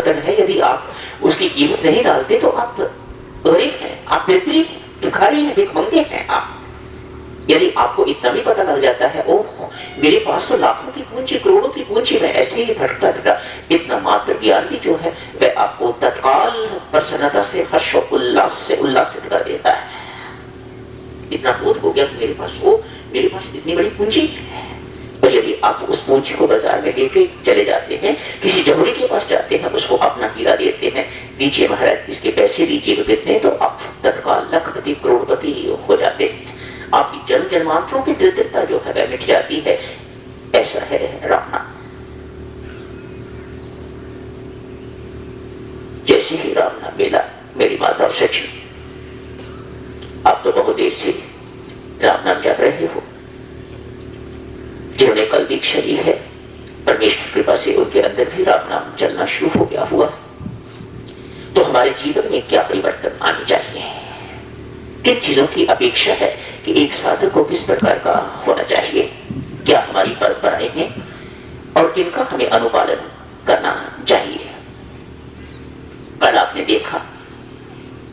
पतन है। यदि आप उसकी कीमत नहीं डालते तो आप गरीब हैं, आप निर्दयी हैं, भिखारी हैं, भिखमंगे हैं आप। यदि आपको इतना भी पता लग जाता है, ओह मेरे पास तो लाखों की पूंजी, करोड़ों की पूंजी, मैं ऐसे ही भटकता फिरा, इतना मात्र ज्ञान भी जो है वह आपको तत्काल प्रसन्नता से, हर्ष और उल्लास से उल्लासित कर देता है। इतना बोध हो गया कि मेरे पास इतनी बड़ी पूंजी है। और यदि आप उस पूंजी को बाजार में लेके चले जाते हैं, किसी जौहरी के पास जाते हैं, उसको अपना हीरा देते हैं, दीजिए महाराज इसके पैसे दीजिए, कितने, तो आप तत्काल लखपति करोड़पति हो जाते हैं। आपकी जन्म जन्मांतरों की दरिद्रता जो है वह मिट जाती है। ऐसा है राम नाम। जैसे ही राम नाम मिला, मेरी माता और सचिन, आप तो बहुत देर से राम नाम जप रहे हो। जिन्होंने कल दीक्षा ली है, परमेश्वर कृपा से उनके अंदर भी राम नाम चलना शुरू हो गया हुआ है। तो हमारे जीवन में क्या परिवर्तन आने चाहिए, किन चीजों की अपेक्षा है कि एक साधक को किस प्रकार का होना चाहिए, क्या हमारी परंपराएं हैं और किनका हमें अनुपालन करना चाहिए। कल आपने देखा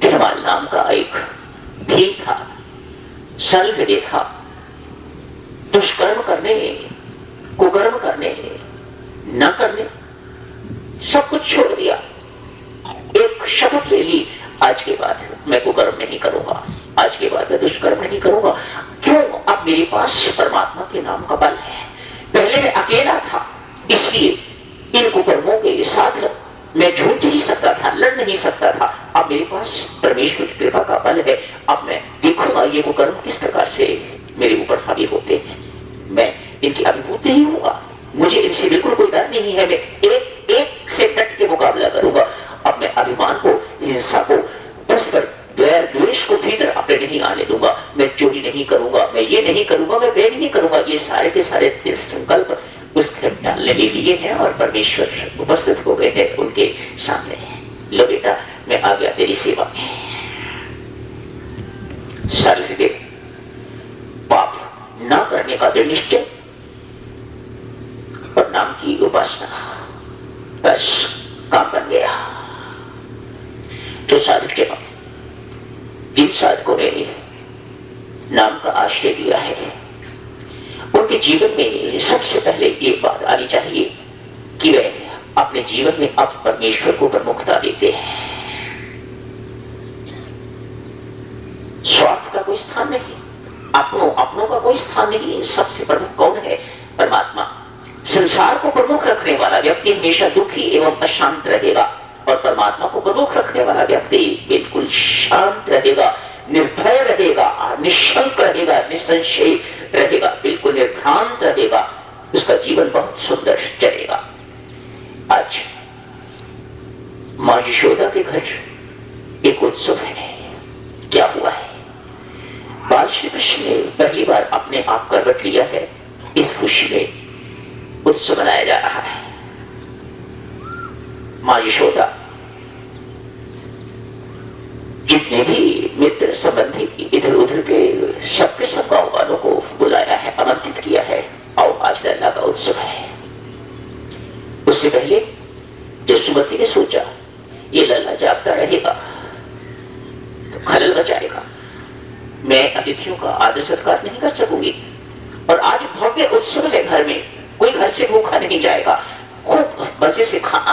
कि हमारे नाम का एक भीम था, सरल हृदय था, दुष्कर्म करने, कुकर्म करने, न करने, सब कुछ छोड़ दिया। एक शपथ ले ली, आज के बाद मैं कुकर्म नहीं करूंगा, आज के बाद मैं दुष्कर्म नहीं करूंगा। क्यों? अब मेरे पास परमात्मा के नाम का बल है। पहले मैं अकेला था, इसलिए इन कुकर्मों के साथ मैं झूठ नहीं सकता था, लड़ नहीं सकता था। अब मेरे पास परमेश्वर की कृपा का बल है। अब मैं देखूंगा ये कुकर्म किस प्रकार से मेरे ऊपर हावी होते हैं। मैं इनकी अभिभूत नहीं होगा, मुझे इनसे बिल्कुल कोई डर नहीं है। मैं एक एक से डट के मुकाबला करूंगा। अब मैं अभिमान को, हिंसा को, परस्पर द्वेष द्वेष को भीतर अपने नहीं आने दूंगा। मैं चोरी नहीं करूंगा, मैं ये नहीं करूंगा, मैं वे नहीं करूंगा। ये सारे के सारे दृढ़ संकल्प उस घर डालने के लिए हैं और परमेश्वर उपस्थित हो गए हैं उनके सामने। लो बेटा, मैं आ गया तेरी सेवा में। सरल हृदय, पाप ना करने का दृढ़ निश्चय और नाम की उपासना, बस काम बन गया। तो साधक जन, जिन साधकों ने नाम का आश्रय लिया है, उनके जीवन में सबसे पहले एक बात आनी चाहिए कि वे अपने जीवन में अब परमेश्वर को प्रमुखता देते हैं। स्वार्थ का कोई स्थान नहीं, अपनों का कोई स्थान नहीं। सबसे प्रमुख कौन है? परमात्मा। संसार को प्रमुख रखने वाला व्यक्ति हमेशा दुखी एवं अशांत रहेगा और परमात्मा को प्रमुख रखने वाला व्यक्ति बिल्कुल शांत रहेगा, निर्भय रहेगा, निशंक रहेगा, निसंशय रहेगा, बिल्कुल निर्भ्रांत रहेगा। उसका जीवन बहुत सुंदर चलेगा। आज मां यशोदा के घर एक उत्सव है। क्या हुआ है? बाल श्री कृष्ण ने पहली बार अपने आप करवट लिया है। इस खुशी में उत्सव मनाया जा रहा है। मां यशोदा जितने भी मित्र संबंधी इधर उधर के सबके सब गांव वालों को बुलाया है, आमंत्रित किया है। आओ, आज लल्ला का उत्सव है। उससे पहले जसुमती ने सोचा ये लल्ला जागता रहेगा तो खलल मचाएगा, मैं अतिथियों का आदर सत्कार नहीं कर सकूंगी। और आज भव्य उत्सव है, घर में कोई घर से भूखा नहीं जाएगा, खूब मजे से खाना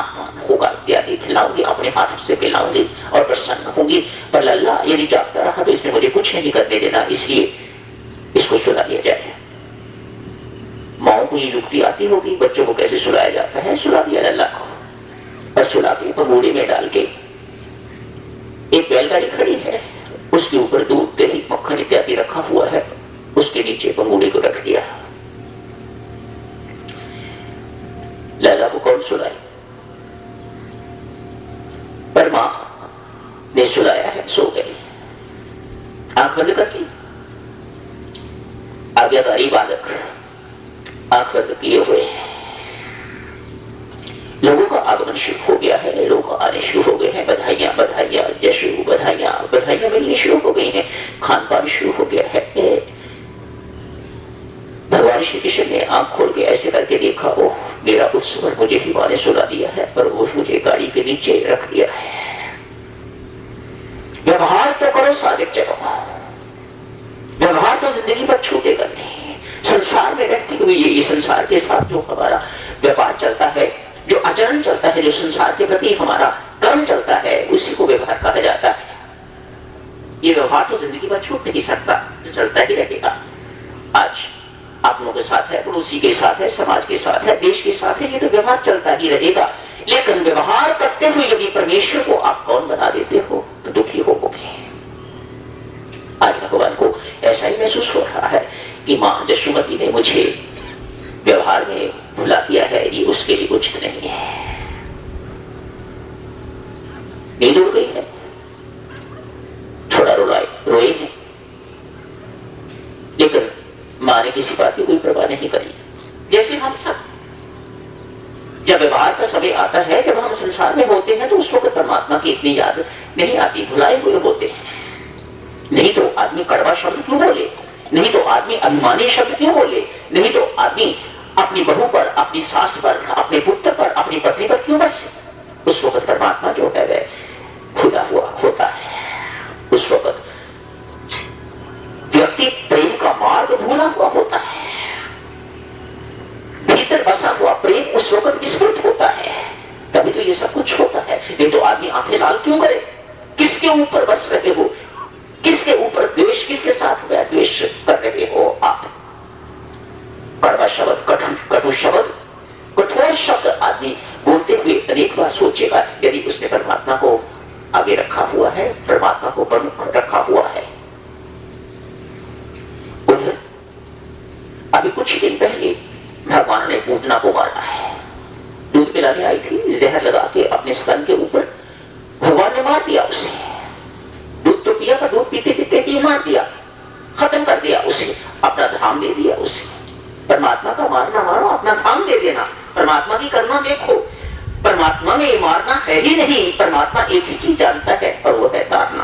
होगा, इत्यादि खिलाऊंगी, अपने हाथों से पिलाऊंगी और प्रसन्न होंगी। पर लल्ला यदि जागता रहा तो इसने मुझे कुछ नहीं करने देना, इसलिए इसको सुला दिया जाए। माओ को ये युक्ति आती होगी, बच्चों को कैसे सुलाया जाता है। सुला दिया लल्ला को और सुला के पगोड़े में डाल के एक बैलगाड़ी खड़ी है, उसके ऊपर दूध, दही, मक्खन इत्यादि रखा हुआ है, उसके नीचे पगोड़े को रख दिया। लल्ला को कौन सुलाए? पर मां ने सुलाया है, सो गए, आंख बंद कर ली। आज्ञाकारी बालक आंख बंद किए हुए हैं। लोगों का आगमन शुरू हो गया है, लोग आने शुरू हो गए हैं। बधाइयां बधाइयां, जशु बधाइयां बधाइयां मिलनी शुरू हो गई हैं। खान पान शुरू हो गया है। भगवान श्री कृष्ण ने आंख खोल के ऐसे करके देखा, ओह मेरा उस समय मुझे ही माँ ने सुला दिया है, पर वो मुझे गाड़ी के नीचे रख दिया है। व्यवहार तो करो, सादिक चलो। व्यवहार तो जिंदगी पर छूटेगा नहीं। संसार में रहते हुए ये संसार के साथ जो हमारा व्यापार चलता है, जो आचरण चलता है, जो संसार के प्रति हमारा कर्म चलता है, उसी को व्यवहार कहा जाता है। ये व्यवहार तो जिंदगी भर छूट नहीं सकता, जो चलता ही रहेगा। आज आप लोगों के साथ है, पड़ोसी के साथ है, समाज के साथ है, देश के साथ है, ये तो व्यवहार चलता ही रहेगा। लेकिन व्यवहार करते हुए यदि परमेश्वर को आप कौन बना देते हो तो दुखी होगे। आज भगवान को ऐसा ही महसूस हो रहा है कि मां जशुमती ने मुझे व्यवहार में भुला दिया है, ये उसके लिए उचित नहीं है। नींद उड़ गई है, थोड़ा रोए हैं, लेकिन मां ने किसी बात की कोई परवाह नहीं करी। जैसे हम सब जब व्यवहार का समय आता है, जब हम संसार में होते हैं, तो उस वक्त परमात्मा की इतनी याद नहीं आती, भुलाए हुए होते हैं। नहीं तो आदमी कड़वा शब्द क्यों बोले, नहीं तो आदमी अभिमानी शब्द क्यों बोले, नहीं तो आदमी अपनी बहू पर, अपनी सास पर, अपने पुत्र पर, अपनी पत्नी पर क्यों बरसे। उस वक्त परमात्मा जो है वह खुदा हुआ होता है। उस वक्त व्यक्ति प्रेम का मार्ग भूला हुआ होता है, भीतर बसा हुआ प्रेम उस वक्त विस्मृत होता है, तभी तो ये सब कुछ होता है। नहीं तो आदमी आंखें लाल क्यों करे। किसके ऊपर बस रहे हो, किसके ऊपर द्वेष, किसके साथ द्वेष कर रहे हो आप। कड़वा शब्द, कटु शब्द, कठोर शब्द आदमी बोलते हुए अनेक बार सोचेगा, यदि उसने परमात्मा को आगे रखा हुआ है, परमात्मा को प्रमुख रखा हुआ है। उधर अभी कुछ दिन पहले भगवान ने पूतना को मारा है। दूध पिलाने आई थी, जहर लगा के अपने स्तन के ऊपर भगवान ने मार दिया उसे। दूध तो पिया, पर दूध पीते पीते ही मार दिया, खत्म कर दिया उसे, अपना धाम दे दिया उसे। परमात्मा का मारना मारो, अपना धाम दे देना। परमात्मा की करना देखो, परमात्मा में मारना है ही नहीं। परमात्मा एक ही चीज जानता है और वो है तारना।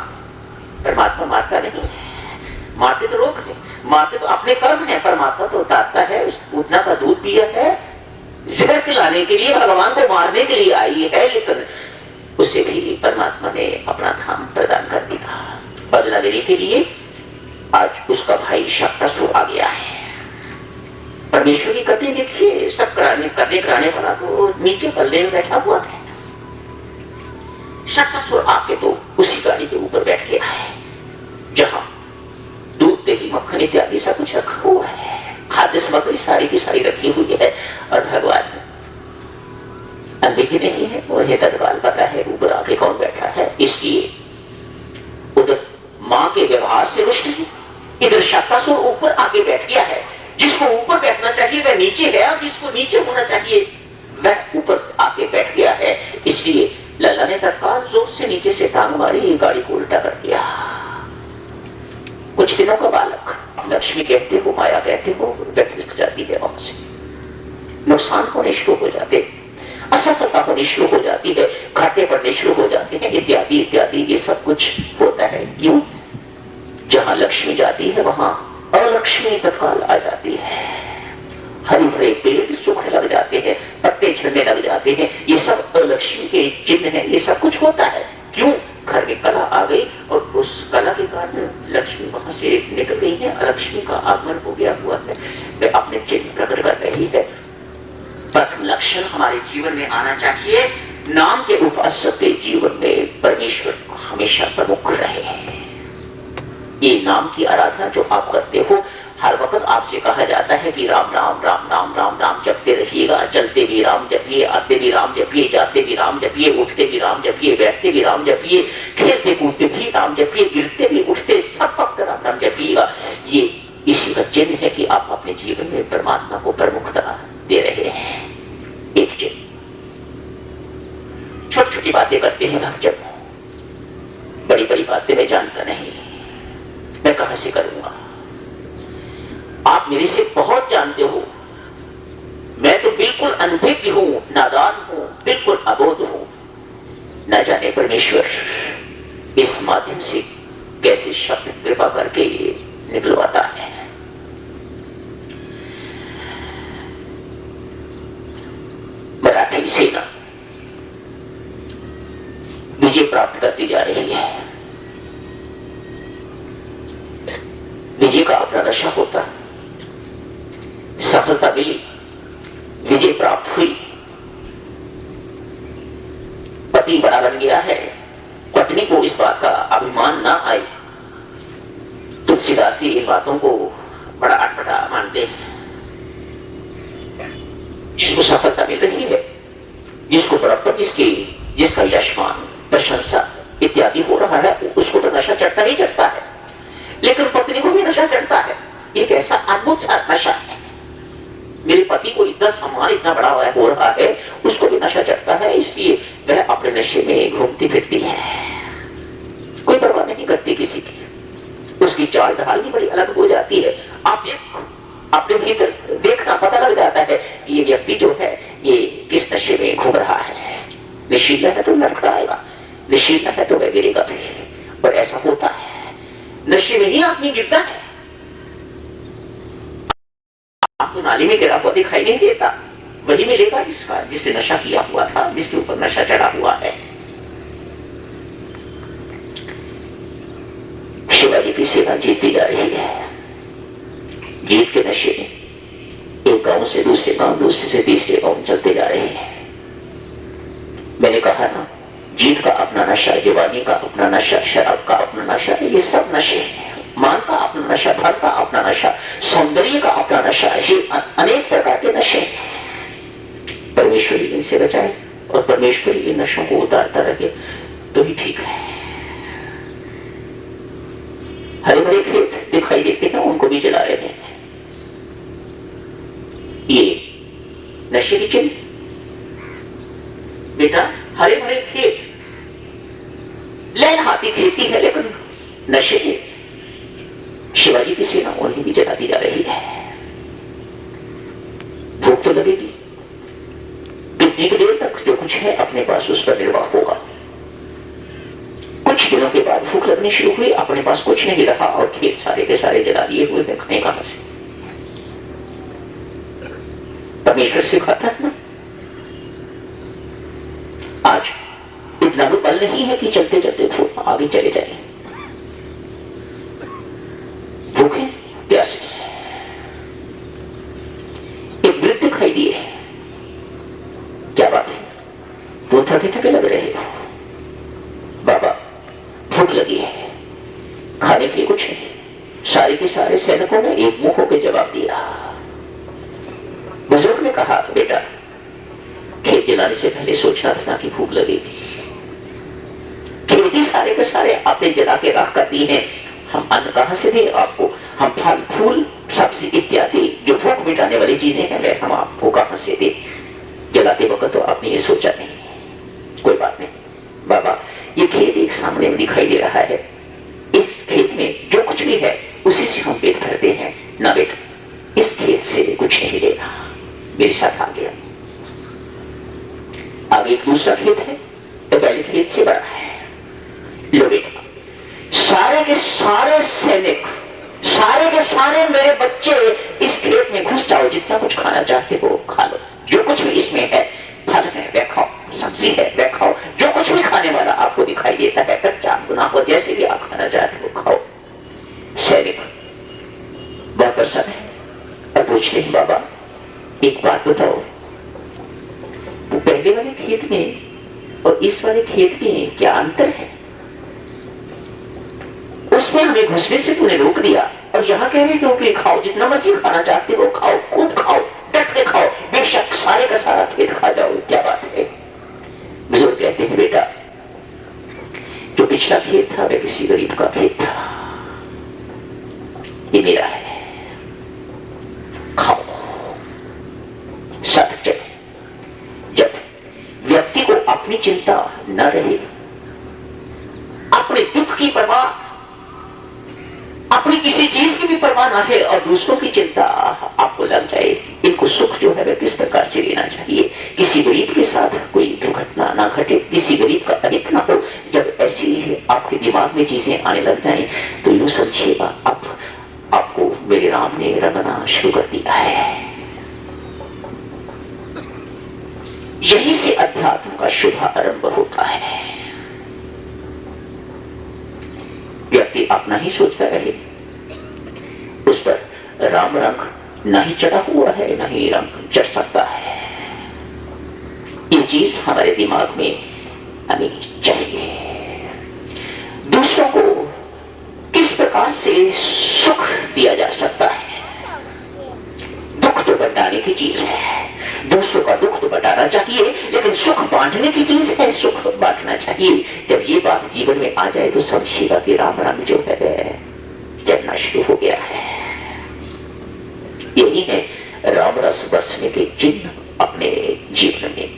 परमात्मा मारता नहीं है, मारते तो लोग हैं, मारते तो अपने कर्म है। परमात्मा तो उतारता है। उस पूतना का दूध पिया है, जहर पिलाने के लिए, भगवान को मारने के लिए आई है, लेकिन उसे भी परमात्मा ने अपना धाम प्रदान कर दिया। बदला लेने के लिए आज उसका भाई शक्तासुर आ गया है। परमेश्वर की कथनी देखिए, सब कराने वाला तो नीचे पल्ले में बैठा हुआ है। शक्तासुर आके तो उसी गाड़ी के ऊपर बैठ गया है जहां दूध, दही, मक्खन इत्यादि सब कुछ रखा हुआ है, खाद्य सामग्री सारी की सारी रखी हुई है। और भगवान अंधे की नहीं है, उन्हें तत्काल पता है ऊपर आके कौन बैठा है। इसलिए उधर मां के व्यवहार से रुष्ट है, इधर शक्तासुर ऊपर आके बैठ गया है। जिसको ऊपर बैठना चाहिए वह नीचे है, और जिसको नीचे होना चाहिए वह ऊपर आके बैठ गया है। इसलिए लल्ला ने तत्काल जोर से नीचे से टांग मारी, गाड़ी को उल्टा कर दिया। कुछ दिनों का बालक, लक्ष्मी कहते हो, माया कहते हो, व्यक्ति जाती है, वहां से नुकसान होने शुरू हो जाते, असफलता होनी शुरू हो जाती है, घाटे पड़ने शुरू हो जाते हैं, इत्यादि इत्यादि। ये सब कुछ होता है। क्यों? जहां लक्ष्मी जाती है वहां अलक्ष्मी तत्काल आ जाती है। हरी भरे पेड़ सूखने लग जाते हैं, पत्ते झड़ने लग जाते हैं। ये सब अलक्ष्मी के चिन्ह है। ये सब कुछ होता है। क्यों? घर में कला आ गई और उस कला के कारण लक्ष्मी वहां से निकल गई है, अलक्ष्मी का आगमन हो गया हुआ है, वे अपने चिन्ह प्रकट कर रही है। प्रथम लक्षण हमारे जीवन में आना चाहिए, नाम के उपासक के जीवन में परमेश्वर हमेशा प्रमुख रहे। ये नाम की आराधना जो आप करते हो, हर वक्त आपसे कहा जाता है कि राम राम राम राम राम राम जपते रहिएगा। चलते भी राम जपिए, आते भी राम जपिए, जाते भी राम जपिए, उठते भी राम जपिए, बैठते भी राम जपिए, खेलते कूदते भी राम जपिए, गिरते भी उठते सब वक्त राम राम जपिएगा। ये इसी का चिन्ह है कि आप अपने जीवन में परमात्मा को प्रमुखता दे रहे हैं। एक चिन्ह। छोटी छोटी बातें करते हैं भक्तजन, बड़ी बड़ी बातें मैं जानता नहीं, मैं कहां से करूंगा। आप मेरे से बहुत जानते हो, मैं तो बिल्कुल अनभिज्ञ हूं, नादान हूं, बिल्कुल अबोध हूं। न जाने परमेश्वर इस माध्यम से कैसे शब्द कृपा करके निकलवाता है। विजय प्राप्त करती जा रही है। विजय का अपना नशा होता है। सफलता मिली, विजय प्राप्त हुई, पति बड़ा बन गया है, पत्नी को इस बात का अभिमान ना आए। तुलसीदास जी इन बातों को बड़ा अटपटा मानते हैं। जिसको सफलता मिल रही है, जिसको बराबर जिसका यशमान प्रशंसा इत्यादि हो रहा है, उसको तो नशा चढ़ता ही चढ़ता है, लेकिन पत्नी को भी नशा चढ़ता है। एक ऐसा अद्भुत सा नशा है। मेरे पति को इतना सम्मान इतना बड़ा हो रहा है, उसको भी नशा चढ़ता है, इसलिए वह अपने नशे में घूमती फिरती है, कोई परवाह नहीं करती किसी की। उसकी चाल ढाल भी बड़ी अलग हो जाती है। आप अपने भीतर देखना पता लग जाता है कि ये व्यक्ति जो है ये किस नशे में घूम रहा है। नशीला है तो लड़खड़ाएगा, नशीला है तो वह गिरेगा भी, और ऐसा होता है। नशे में ही आदमी गिरता है। आपको नाली में गिरा हुआ दिखाई नहीं देता, वही मिलेगा जिसने नशा किया हुआ था, जिसके ऊपर नशा चढ़ा हुआ है। शिवाजी की सेना जीतती जा रही है। जीत के नशे में एक गांव से दूसरे गांव, दूसरे से तीसरे गांव चलते जा रहे हैं। मैंने कहा ना, जीत का अपना नशा, जवानी का अपना नशा, शराब का अपना नशा, ये सब नशे हैं। मान का अपना नशा, धन का अपना नशा, सौंदर्य का अपना नशा, ये अनेक प्रकार के नशे हैं। परमेश्वरी इनसे बचाए और परमेश्वरी इन नशों को उतारता रहे तो ही ठीक है। हरे भरे खेत दिखाई देते हैं, उनको भी जला रहे हैं। ये नशे की चिन्ह। बेटा, हरे भरे खेत, लहलहाती खेती है, लेकिन नशे के। शिवाजी की सेना उन्हें भी जलाती जा रही है। भूख तो लगेगी, कितनी देर तक जो कुछ है अपने पास उस पर निर्वाह होगा। कुछ दिनों के बाद भूख लगनी शुरू हुई, अपने पास कुछ नहीं रहा और खेत सारे के सारे जला दिए हुए हैं। खाने कहां से? परमेश्वर से खाता है ना। आज इतना भी बल नहीं है कि चलते चलते आगे चले जाए। भूखे प्यासे एक वृद्ध दिखाई दिए। क्या बात है? वो थके थके लग रहे हो। बाबा, भूख लगी है, खाने के लिए कुछ नहीं। सारे के सारे सैनिकों ने एक मुंह होकर जवाब दिया। बुजुर्ग ने कहा, बेटा, खेत जलाने से पहले सोचना था कि भूख लगेगी। खेती सारे के सारे आपने जला के राख कर दी है। हम अन्न कहां से दे आपको? हम फल फूल सब्जी इत्यादि जो भूख मिटाने वाली चीजें हैं, वे हम आपको कहां से दे? जलाते वक्त तो आपने ये सोचा नहीं। कोई बात नहीं बाबा, ये खेत एक सामने में दिखाई दे रहा है, इस खेत में जो कुछ भी है उसी से हम पेट भरते हैं ना बेटा। इस खेत से कुछ नहीं लेना, मेरे साथ आ गया। आगे एक दूसरा खेत है, तो पहले खेत से बड़ा है। लो बेटा, सारे के सारे सैनिक, सारे के सारे मेरे बच्चे इस खेत में घुस जाओ, जितना कुछ खाना चाहते हो खा लो। जो कुछ भी इसमें है, फल है वह खाओ, सब्जी है वह खाओ, जो कुछ भी खाने वाला आपको दिखाई देता है, कच्चा गुना हो, जैसे भी आप खाना चाहते हो खाओ। सैनिक बहुत प्रसन्न है और पूछते हैं, बाबा एक बात बताओ, तो पहले वाले खेत में और इस वाले खेत में क्या अंतर है? उसमें हमें घुसने से तूने रोक दिया और यहाँ कह रहे हो कि खाओ, जितना मर्जी खाना चाहते हो खाओ, खूब खाओ, डट के खाओ, बेशक सारे का सारा खेत खा जाओ। क्या बात है? बुजुर्ग कहते हैं, बेटा जो पिछला खेत था वह किसी गरीब का खेत था, ये मेरा है, खाओ। सत्य जब व्यक्ति को अपनी चिंता न रहे, अपने दुख की परवाह, अपनी किसी चीज की भी परवाह ना है और दूसरों की चिंता आपको लग जाए, इनको सुख जो है वह किस प्रकार से लेना चाहिए, किसी गरीब के साथ कोई दुर्घटना ना घटे, किसी गरीब का अहित ना हो। जब ऐसी आपके दिमाग में चीजें आने लग जाएं तो यूं समझिएगा अब आपको मेरे राम ने रंगना शुरू कर दिया है। यही से अध्यात्म का शुभ आरंभ होता है। व्यक्ति अपना ही सोचता रहे, उस पर राम रंग ना ही चढ़ा हुआ है, ना ही रंग चढ़ सकता है। ये चीज हमारे दिमाग में आनी चाहिए। दूसरों को किस प्रकार से सुख दिया जा सकता है? दुख तो बंटाने की चीज है, दूसरों का दुख तो बटाना चाहिए, लेकिन सुख बांटने की चीज है, सुख बांटना चाहिए। जब ये बात जीवन में आ जाए तो समझिएगा कि राम रंग जो है चढ़ना शुरू हो गया है। यही है राम रस बरसने के चिन्ह अपने जीवन में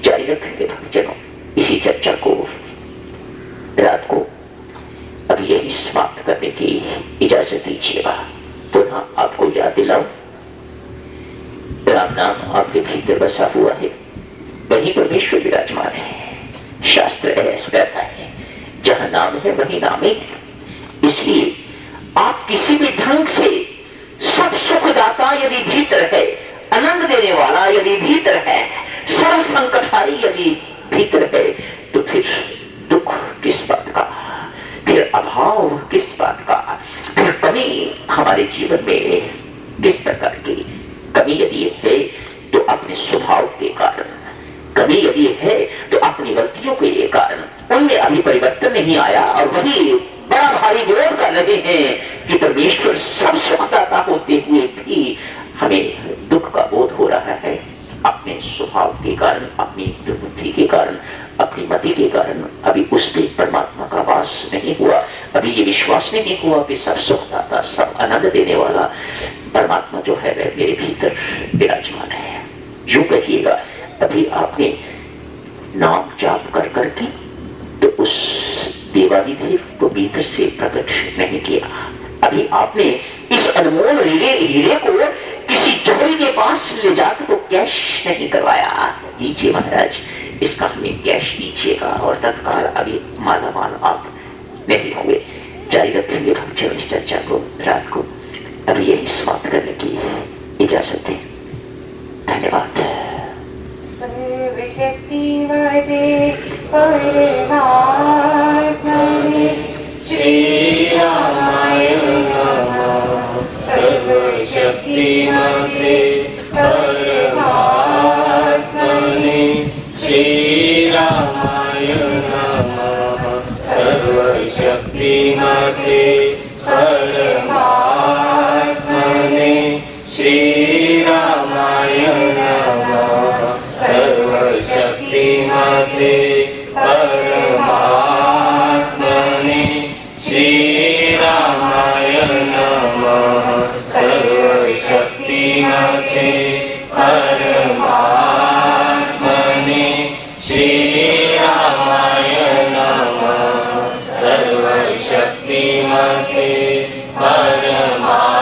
जारी रखेंगे भक्तजनों। इसी चर्चा को रात को अब यही समाप्त करने की इजाजत दीजिएगा। पुनः आपको याद दिलाऊं, राम नाम आपके भीतर बसा हुआ है, वही परमेश्वर विराजमान है। शास्त्र ऐसा कहता है, जहां नाम है वही नाम है। इसलिए आप किसी भी ढंग से सब सुखदाता यदि भीतर है, आनंद देने वाला यदि भीतर है, सर्व संकटहारी यदि भीतर है, तो फिर दुख किस बात का, फिर अभाव किस बात का, फिर कमी हमारे जीवन में किस प्रकार की कमी यदि है तो अपने स्वभाव के कारण, कमी यदि है तो अपनी गलतियों के कारण, उनमें अभी परिवर्तन नहीं आया और वही बड़ा भारी विरोध कर रहे हैं कि परमेश्वर सब सुखदाता होते हुए भी हमें दुख का बोध हो रहा है। अपने स्वभाव के कारण, अपनी दुर्बुद्धि के कारण, अपनी मति के कारण अभी उसमें परमात्मा का वास नहीं हुआ। अभी ये विश्वास नहीं हुआ कि सब सुखदाता, सब आनंद देने वाला परमात्मा जो है वह मेरे भीतर विराजमान है। यूं कहिएगा, अभी आपने नाम जाप कर करके तो उस देवादिदेव को भीतर से प्रकट नहीं किया। अभी आपने इस अनमोल हीरे को किसी चोरी के पास ले जाकर तो कैश नहीं करवाया। लीजिए महाराज, इसका हमें कैश दीजिएगा, और तत्काल अभी माला माल आप नहीं हुए। जारी रखेंगे भक्तजन इस चर्चा को रात को। अभी यही समाप्त करने की इजाजत दें। धन्यवाद। श्री रामाय नमः। सर्वशक्तिमते परमात्मने श्री रामाय नमः। सर्वशक्तिमते परमात्मने श्री रामाय नमः। सर्वशक्तिमते परमात्मने श्री रामाय नमः। सर्वशक्तिमते परमात्मने श्री रामाय नमः। सर्वशक्तिमते परमात्मने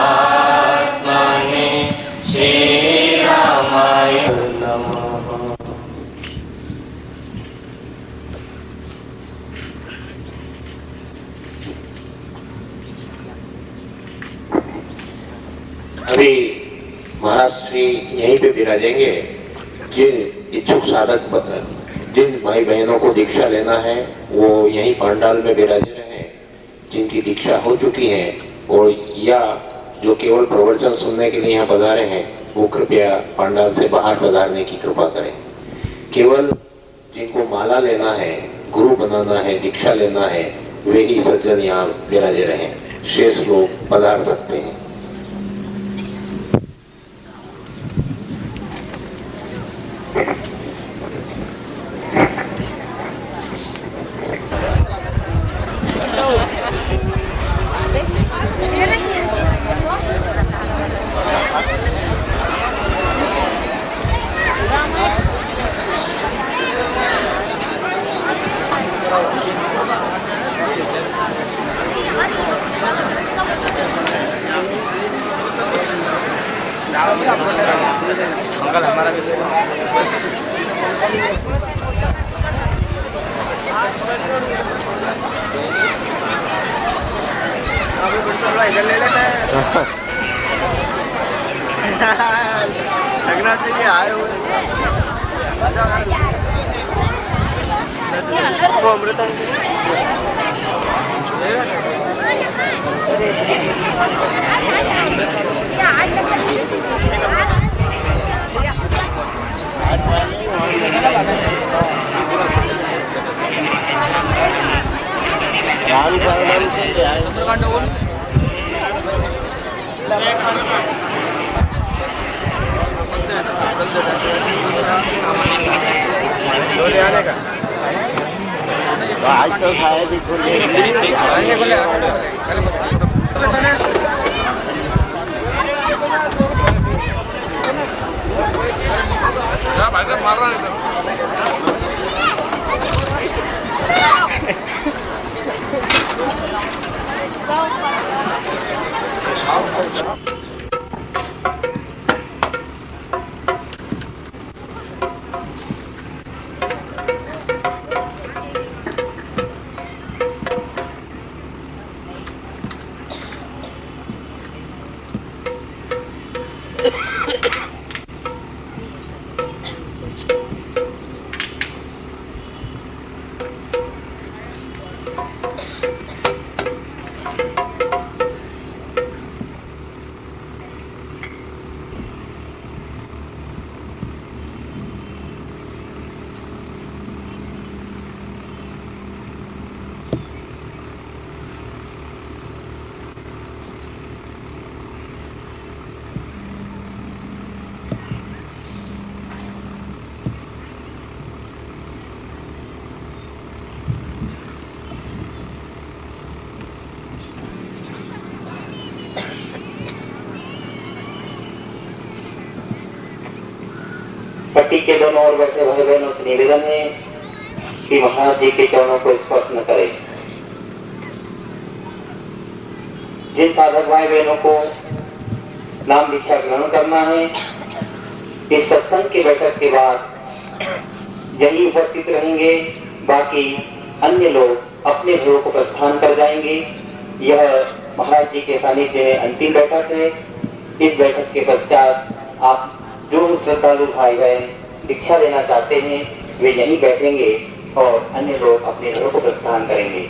श्री रामाय नमः। अभी महाराज श्री यहीं पे विराजेंगे। जिन इच्छुक साधक जिन भाई बहनों को दीक्षा लेना है वो यहीं पांडाल में विराजे रहे। जिनकी दीक्षा हो चुकी है और या जो केवल प्रवचन सुनने के लिए यहाँ पधारे हैं वो कृपया पांडाल से बाहर पधारने की कृपा करें। केवल जिनको माला लेना है, गुरु बनाना है, दीक्षा लेना है, वे ही सज्जन यहाँ विराजे रहे। शेष लोग पधार सकते हैं। मंगल हमारा भी इधर ले लेना है। लगना चाहिए आए हुए अमृत डोले आने का आज तो शायद ही खुले आएंगे बोले मार रहा है पट्टी के दोनों ओर बैठे भाई बहनों से निवेदन है कि महाराज जी के चरणों को स्पर्श न करें। जिन साधक भाई बहनों को नाम दीक्षा ग्रहण करना है, इस सत्संग की बैठक के बाद यही उपस्थित रहेंगे, बाकी अन्य लोग अपने घरों को प्रस्थान कर जाएंगे। यह महाराज जी के सानिध्य में अंतिम बैठक है। इस बैठक के पश्चात आप जो श्रद्धालु भाई बहन दीक्षा लेना चाहते हैं वे यहीं बैठेंगे और अन्य लोग अपने घरों को प्रस्थान करेंगे।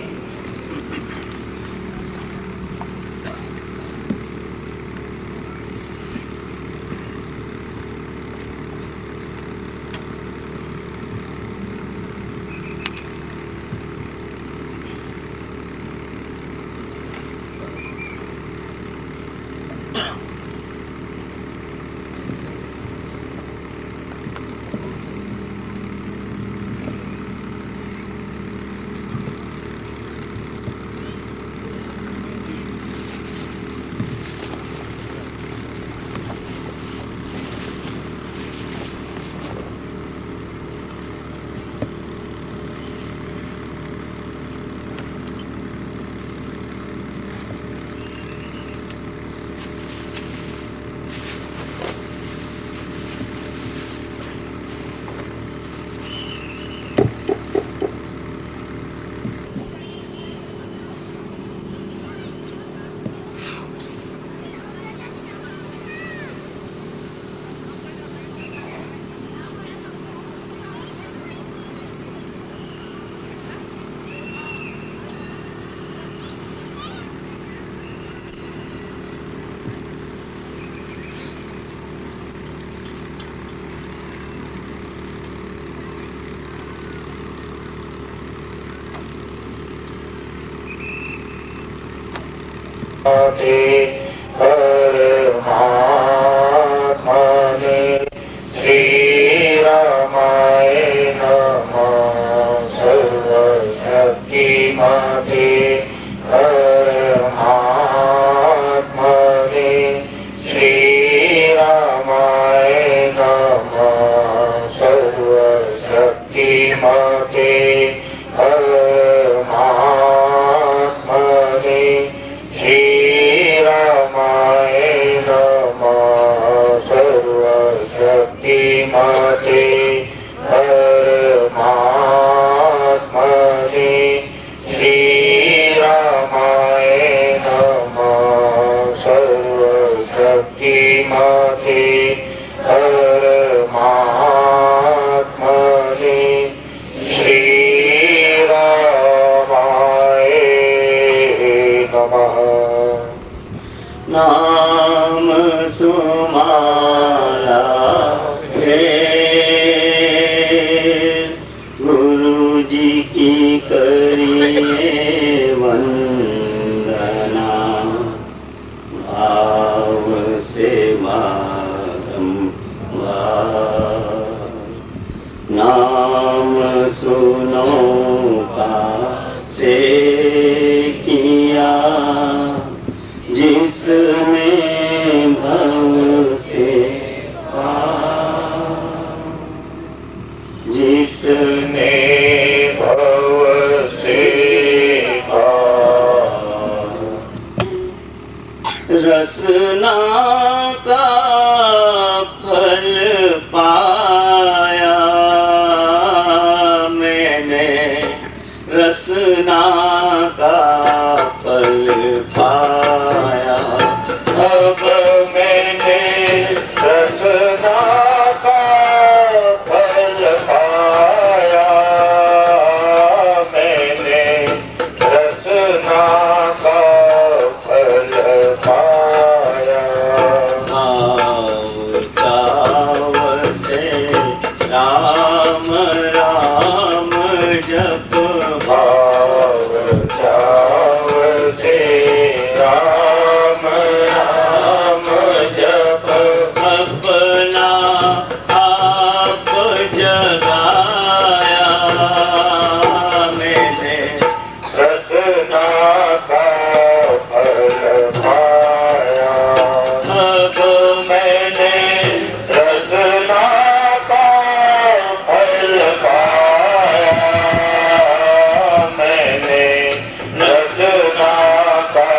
नमः। नाम सुमाला फिर गुरु जी की करिए वंदना भाव से बारंबार नाम सुनो का से किया जिसने भव से पार जिसने भव से पार रसना का फल पाया मैंने रसना का फल पाया अब मैंने रसना का फल पाया मैंने रसना का फल पाया भाव चाव से राम राम जप भाव चाव से राम राम जप अपना आप जगाया मैंने रसना का फल पाया अब मैंने रसना का फल पाया मैंने रसना का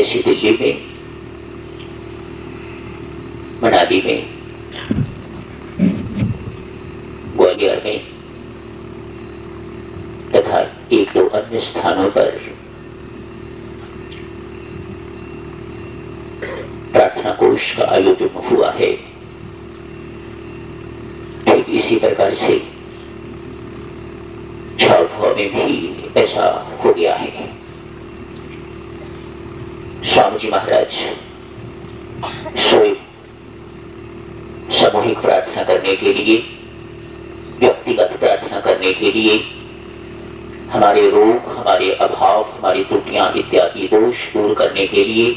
जैसे दिल्ली में, मनाली में, ग्वालियर में तथा एक दो अन्य स्थानों पर प्रार्थना कोष का आयोजन हुआ है। ठीक इसी प्रकार से झाबुआ में भी ऐसा हो गया है। स्वामी जी महाराज स्वयं सामूहिक प्रार्थना करने के लिए, व्यक्तिगत प्रार्थना करने के लिए, हमारे रोग, हमारे अभाव, हमारी त्रुटियां इत्यादि दोष दूर करने के लिए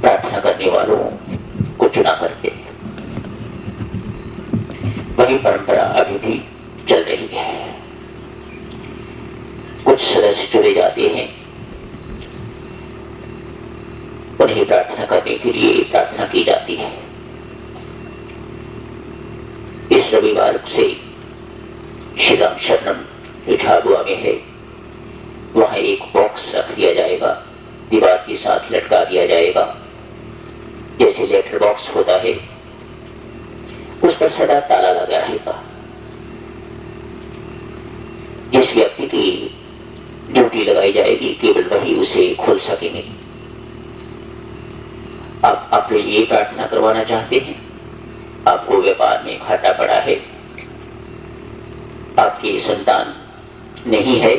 प्रार्थना करने वालों को चुना करते हैं। वही परंपरा अभी भी चल रही है। कुछ सदस्य चुने जाते हैं, उन्हें प्रार्थना करने के लिए प्रार्थना की जाती है। इस रविवार से श्री राम शरणम जो झाबुआ में है, वहां एक बॉक्स रख दिया जाएगा, दीवार के साथ लटका दिया जाएगा, जैसे लेटर बॉक्स होता है, उस पर सदा ताला लगा रहेगा। जिस व्यक्ति की ड्यूटी लगाई जाएगी केवल वही उसे खोल सकेंगे। आप अपने लिए प्रार्थना करवाना चाहते हैं, आपको व्यापार में घाटा पड़ा है, आपकी संतान नहीं है,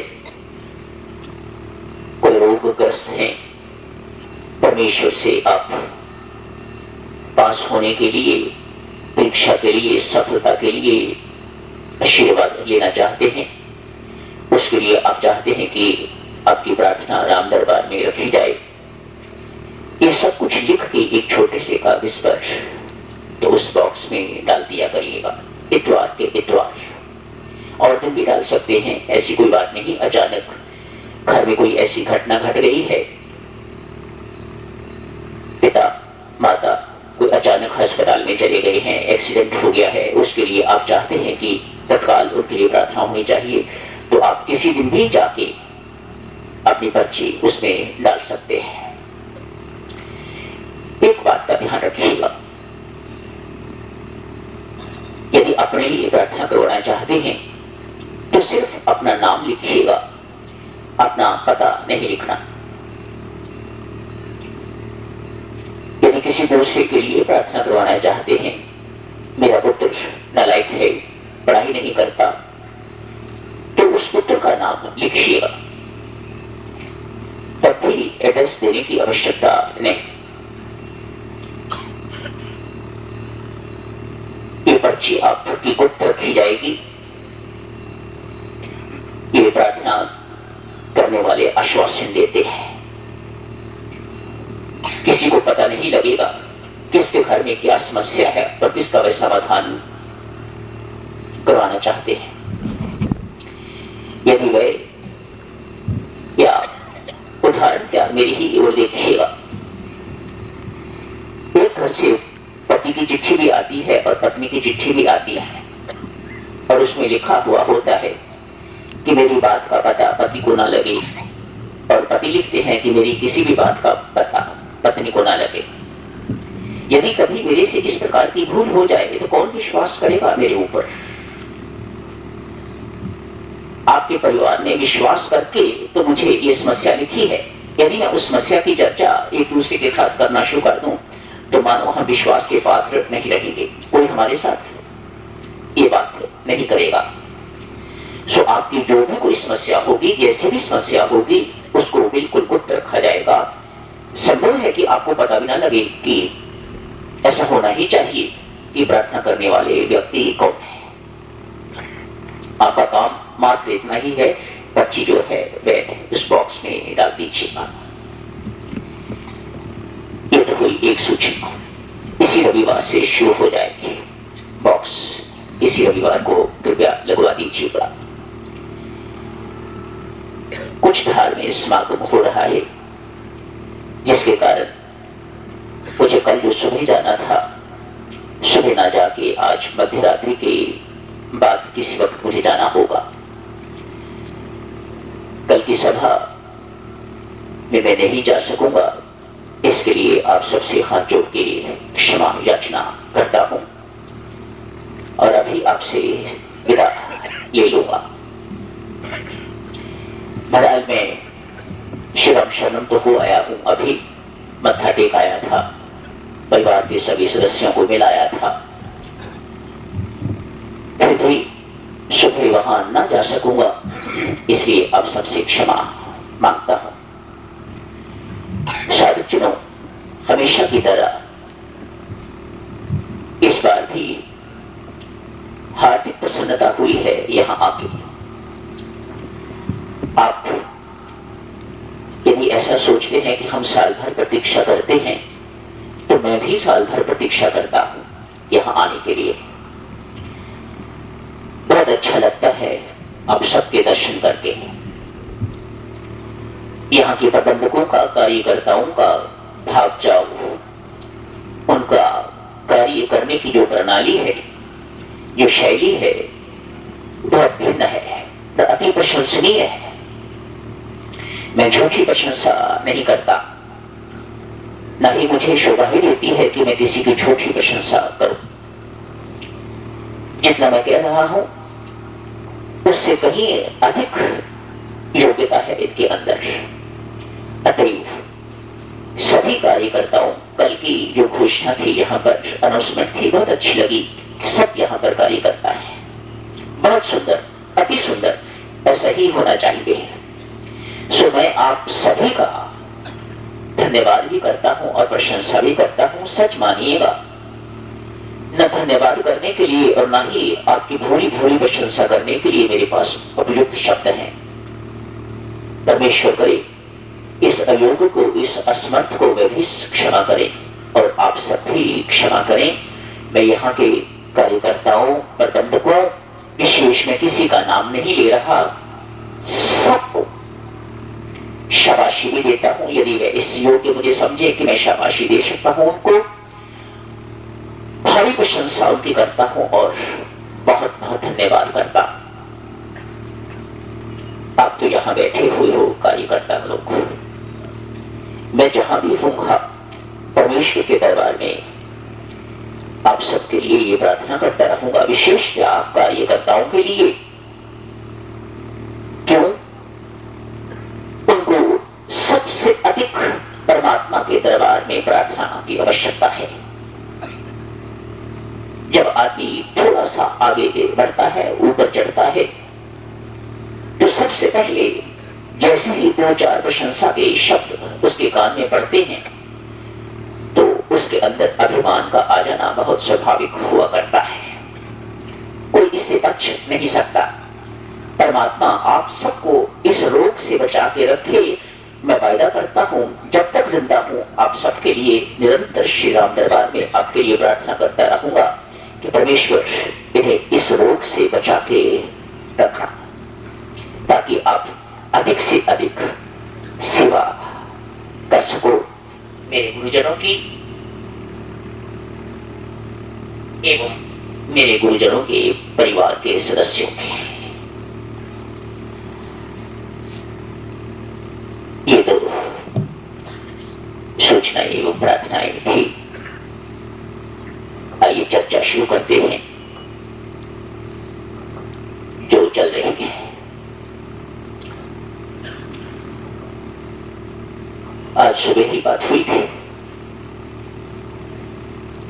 कोई रोगग्रस्त है, परमेश्वर से आप पास होने के लिए, परीक्षा के लिए, सफलता के लिए आशीर्वाद लेना चाहते हैं, उसके लिए आप चाहते हैं कि आपकी प्रार्थना राम दरबार में रखी जाए। ये सब कुछ लिख के एक छोटे से कागज पर तो उस बॉक्स में डाल दिया करिएगा, इतवार के इतवार। और दिन भी डाल सकते हैं, ऐसी कोई बात नहीं। अचानक घर में कोई ऐसी घटना घट गई है, पिता माता कोई अचानक अस्पताल में चले गए हैं, एक्सीडेंट हो गया है, उसके लिए आप चाहते हैं कि तत्काल उनके लिए प्रार्थना होनी चाहिए, तो आप किसी दिन भी जाके अपनी पर्ची उसमें डाल सकते हैं। एक बात का ध्यान रखिएगा, यदि अपने लिए प्रार्थना करवाना चाहते हैं तो सिर्फ अपना नाम लिखिएगा, अपना पता नहीं लिखना। यदि किसी दूसरे के लिए प्रार्थना करवाना चाहते हैं, मेरा पुत्र नालायक है, पढ़ाई नहीं करता, तो उस पुत्र का नाम लिखिएगा, तब भी एड्रेस देने की आवश्यकता नहीं। ये पर्ची आपकी गुप्त रखी जाएगी। ये प्रार्थना करने वाले आश्वासन देते हैं, किसी को पता नहीं लगेगा किसके घर में क्या समस्या है और किसका वे समाधान करवाना चाहते हैं। यदि वे, या उदाहरण क्या, मेरी ही ओर देखिएगा, एक घर से पति की चिट्ठी भी आती है और पत्नी की चिट्ठी भी आती है, और उसमें लिखा हुआ होता है कि मेरी बात का पता पति को ना लगे, और पति लिखते हैं कि मेरी किसी भी बात का पता पत्नी को ना लगे। यदि कभी मेरे से इस प्रकार की भूल हो जाए तो कौन विश्वास करेगा मेरे ऊपर? आपके परिवार ने विश्वास करके तो मुझे ये समस्या लिखी है, यदि मैं उस समस्या की चर्चा एक दूसरे के साथ करना शुरू कर दूं तो मानो हम विश्वास के पात्र नहीं रहेंगे, कोई हमारे साथ ये बात नहीं करेगा। सो आपकी जो भी कोई समस्या होगी, जैसी भी समस्या होगी, उसको बिल्कुल गुप्त रखा जाएगा। संभव है कि आपको पता भी ना लगे कि ऐसा होना ही चाहिए कि प्रार्थना करने वाले व्यक्ति कौन है। आपका काम मात्र इतना ही है, पर्ची जो है वह उस बॉक्स में डाल दीजिएगा। ये तो हुई एक सूचना, इसी रविवार से शुरू हो जाएगी। बॉक्स इसी रविवार को कृपया लगवा दीजिएगा। कुछ धार्मिक समागम हो रहा है, जिसके कारण मुझे कल जो सुबह जाना था, सुबह ना जाके आज मध्य रात्रि के बाद किसी वक्त मुझे जाना होगा। कल की सभा में मैं नहीं जा सकूंगा, इसके लिए आप सबसे हाथ जोड़ के क्षमा याचना करता हूं और अभी आपसे विदा ले लूंगा। बहरहाल मैं शिवम शरणम तो हो आया हूं, अभी मत्था टेक आया था, परिवार के सभी सदस्यों को मिलाया था, फिर भी सुबह वहां ना जा सकूंगा, इसलिए अब सबसे क्षमा मांगता हूं। साधुजनों, हमेशा की तरह इस बार भी हार्दिक प्रसन्नता हुई है यहां आके। आप यदि ऐसा सोचते हैं कि हम साल भर प्रतीक्षा करते हैं, तो मैं भी साल भर प्रतीक्षा करता हूं यहां आने के लिए। बहुत अच्छा लगता है आप सबके दर्शन करके। यहाँ के प्रबंधकों का, कार्यकर्ताओं का भाव चाव, उनका कार्य करने की जो प्रणाली है, जो शैली है, बहुत भिन्न है, अति प्रशंसनीय है। मैं झूठी प्रशंसा नहीं करता, न ही मुझे शोभा ही देती है कि मैं किसी की झूठी प्रशंसा करूं। जितना मैं कह रहा हूं उससे कहीं अधिक योग्यता है इनके अंदर। अतएव सभी कार्यकर्ताओं, कल की जो घोषणा थी यहाँ पर, अनाउंसमेंट थी, बहुत अच्छी लगी। सब यहाँ पर कार्य करता है, बहुत सुंदर, अति सुंदर, ऐसा ही होना चाहिए। सो मैं आप सभी का धन्यवाद भी करता हूं और प्रशंसा भी करता हूं। सच मानिएगा, न धन्यवाद करने के लिए और न ही आपकी भूरी भूरी प्रशंसा करने के लिए मेरे पास उपयुक्त शब्द हैं। परमेश्वर करे इस अयोग को, इस असमर्थ को वे भी क्षमा करें और आप सब भी क्षमा करें। मैं यहाँ के कार्यकर्ताओं, प्रबंधकों, विशेष में किसी का नाम नहीं ले रहा, सबको शाबाशी भी देता हूं यदि वे इस योग्य मुझे समझे कि मैं शाबाशी दे सकता हूं उनको। भारी प्रशंसा उनकी करता हूं और बहुत बहुत धन्यवाद करता हूं। आप तो यहां बैठे हुए हो कार्यकर्ता लोग, मैं जहां भी होऊंगा परमेश्वर के दरबार में आप सबके लिए ये प्रार्थना करता रहूंगा, विशेषतः कार्यकर्ताओं के लिए। क्यों? उनको सबसे अधिक परमात्मा के दरबार में प्रार्थना की आवश्यकता है। जब आदमी थोड़ा सा आगे बढ़ता है, ऊपर चढ़ता है, तो सबसे पहले जैसे ही दो चार प्रशंसा के शब्द उसके कान में पड़ते हैं, तो उसके अंदर अभिमान का आ जाना बहुत स्वाभाविक हुआ करता है। कोई इससे बच नहीं सकता। परमात्मा आप सबको इस रोग से बचा के रखे। मैं वायदा करता हूं, जब तक जिंदा हूं आप सबके लिए निरंतर श्री राम दरबार में आपके लिए प्रार्थना करता रहूंगा कि परमेश्वर इन्हें इस रोग से बचा के रखना, ताकि आप अधिक से अधिक सेवा कर सको मेरे गुरुजनों की एवं मेरे गुरुजनों के परिवार के सदस्यों की। ये तो सूचना एवं प्रार्थनाएं थी। आइए चर्चा शुरू करते हैं जो चल रही है। आज सुबह ही बात हुई थी,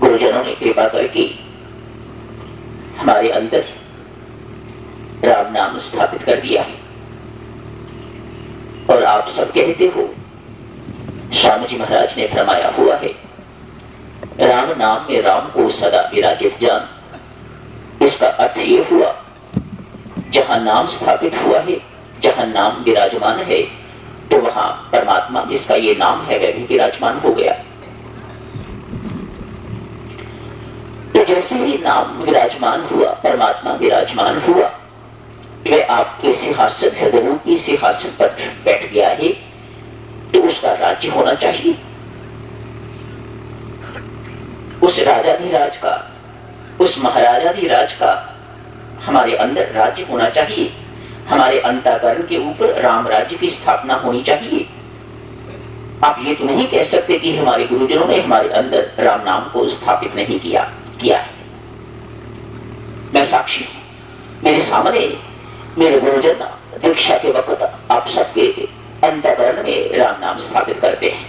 गुरुजनों ने कृपा करके हमारे अंदर राम नाम स्थापित कर दिया है। और आप सब कहते हो, स्वामी जी महाराज ने फरमाया हुआ है, राम नाम में राम को सदा विराजित जान। इसका अर्थ ये हुआ, जहां नाम स्थापित हुआ है, जहां नाम विराजमान है, तो वहां परमात्मा जिसका ये नाम है वह भी विराजमान हो गया। तो जैसे ही नाम विराजमान हुआ, परमात्मा विराजमान हुआ, वह आपके सिंहासन, हृदय रूपी सिंहासन पर बैठ गया है, तो उसका राज्य होना चाहिए। उस राजाधिराज का, उस महाराजाधिराज का हमारे अंदर राज्य होना चाहिए। हमारे अंतःकरण के ऊपर राम राज्य की स्थापना होनी चाहिए। आप ये तो नहीं कह सकते कि हमारे गुरुजनों ने हमारे अंदर राम नाम को स्थापित नहीं किया है। मैं साक्षी हूं, मेरे सामने मेरे गुरुजन दीक्षा के वक्त आप सबके अंतःकरण में राम नाम स्थापित करते हैं।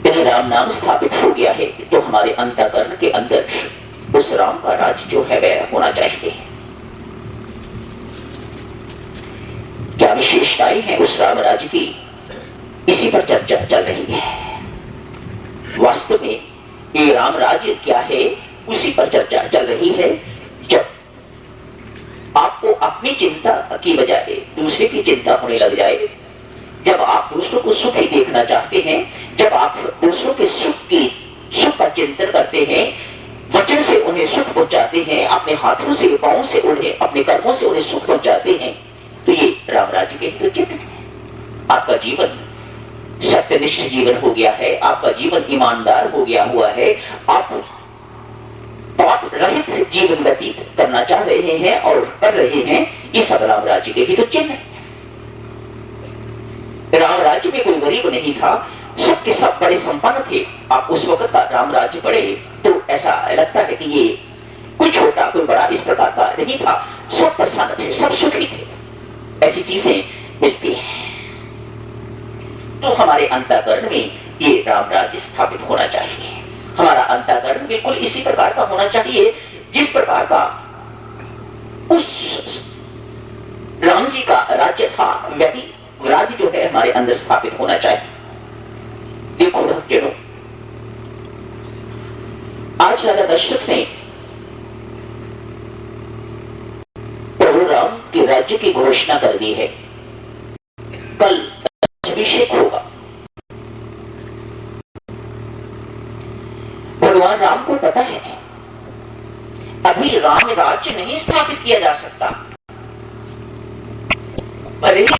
यदि राम नाम स्थापित हो गया है तो हमारे अंतःकरण के अंदर उस राम का राज जो है वह होना चाहिए। क्या विशेषताएं हैं उस राम राज की, इसी पर चर्चा चल रही है। वास्तव में ये राम राज्य क्या है उसी पर चर्चा चल रही है। जब आपको अपनी चिंता की बजाय दूसरे की चिंता होने लग जाए, जब आप दूसरों को सुखी देखना चाहते हैं, जब आप दूसरों के सुख का चिंतन करते हैं, वचन से उन्हें सुख पहुंचाते हैं, अपने हाथों से पांवों से उन्हें, अपने कर्मों से उन्हें सुख पहुंचाते हैं, तो ये राम राज्य के हित चिन्ह है। आपका जीवन सत्यनिष्ठ जीवन हो गया है, आपका जीवन ईमानदार हो गया हुआ है, आप पाप रहित जीवन व्यतीत करना चाह रहे हैं और कर रहे हैं, ये सब राम राज्य के हित चिन्ह है। राम राज्य में कोई गरीब नहीं था, सबके सब बड़े संपन्न थे। आप उस वक्त का राम राज्य पढ़े तो ऐसा लगता है कि ये कोई छोटा कोई बड़ा इस प्रकार का नहीं था, सब प्रसन्न थे, सब सुखी थे। ऐसी चीजें मिलती हैं। तो हमारे अंतःकरण में ये राम राज्य स्थापित होना चाहिए। हमारा अंतःकरण बिल्कुल इसी प्रकार का होना चाहिए जिस प्रकार का उस राम जी का राज्य था, वही राज्य जो है हमारे अंदर स्थापित होना चाहिए। देखो भक्तजनों, आज राजा दशरथ ने प्रभु राम के राज्य की घोषणा कर दी है। कल अभिषेक होगा। भगवान राम को पता है अभी राम राज्य नहीं स्थापित किया जा सकता, भले ही